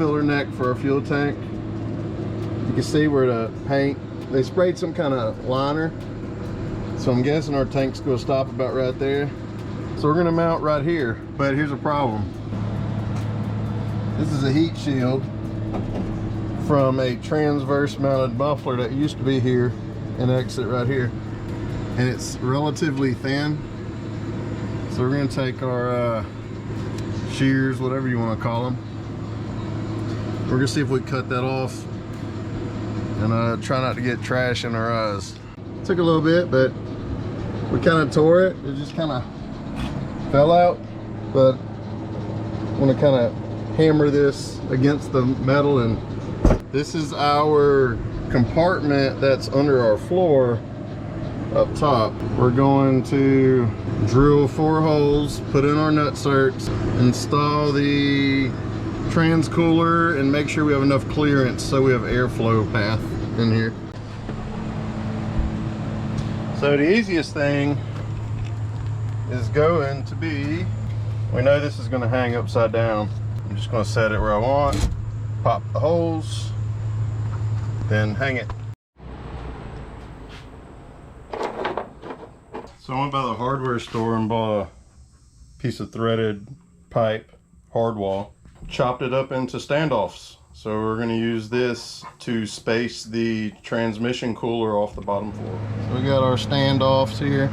filler neck for our fuel tank. You can see where the paint, they sprayed some kind of liner. So I'm guessing our tank's gonna stop about right there. So we're gonna mount right here, but here's a problem. This is a heat shield from a transverse mounted muffler that used to be here and exit right here. And it's relatively thin. So we're gonna take our shears, whatever you wanna call them. We're gonna see if we can cut that off and try not to get trash in our eyes. Took a little bit, but we kind of tore it. It just kind of fell out, but I'm gonna kind of hammer this against the metal. And this is our compartment that's under our floor up top. We're going to drill 4 holes, put in our nutserts, install the trans cooler, and make sure we have enough clearance so we have airflow path in here. So the easiest thing is going to be, we know this is going to hang upside down. I'm just going to set it where I want, pop the holes, then hang it. So I went by the hardware store and bought a piece of threaded pipe, hardwall, chopped it up into standoffs. So we're going to use this to space the transmission cooler off the bottom floor. So we got our standoffs here.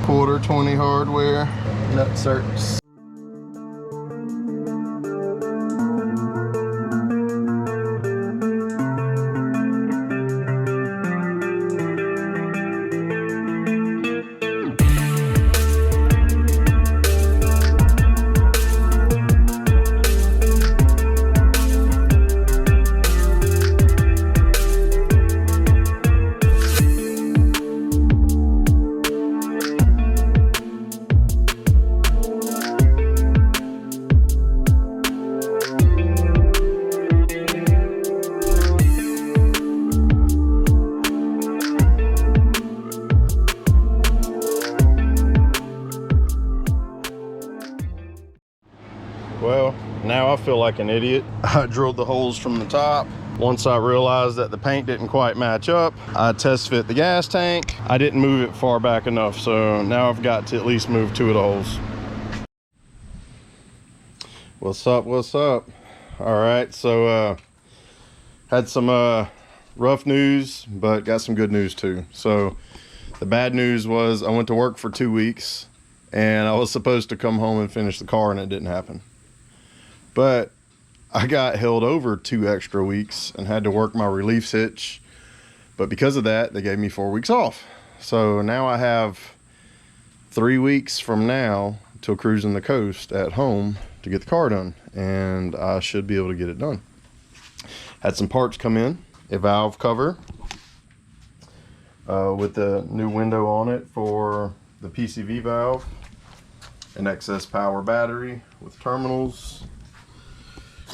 1/4 hardware, nutserts. Well, now I feel like an idiot. I drilled the holes from the top. Once I realized that the paint didn't quite match up, I test fit the gas tank. I didn't move it far back enough, so now I've got to at least move 2 of the holes. What's up, what's up? All right, so had some rough news, but got some good news too. So the bad news was I went to work for 2 weeks and I was supposed to come home and finish the car, and it didn't happen. But I got held over 2 extra weeks and had to work my relief hitch. But because of that, they gave me 4 weeks off. So now I have 3 weeks from now till cruising the coast at home to get the car done. And I should be able to get it done. Had some parts come in, a valve cover with the new window on it for the PCV valve, an excess power battery with terminals,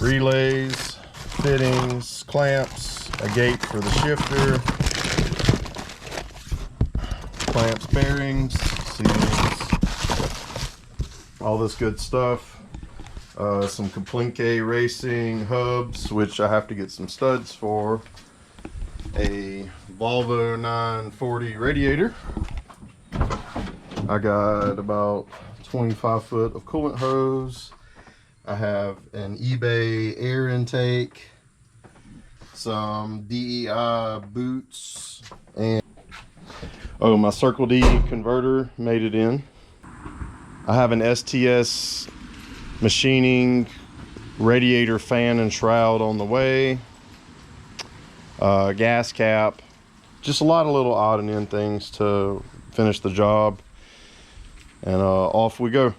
relays, fittings, clamps, a gate for the shifter, clamps, bearings, seals, all this good stuff. Some Kaplinke racing hubs, which I have to get some studs for, a Volvo 940 radiator. I got about 25 foot of coolant hose. I have an eBay air intake, some DEI boots, and oh, my Circle D converter made it in. I have an STS machining radiator fan and shroud on the way, gas cap, just a lot of little odd and end things to finish the job, and off we go.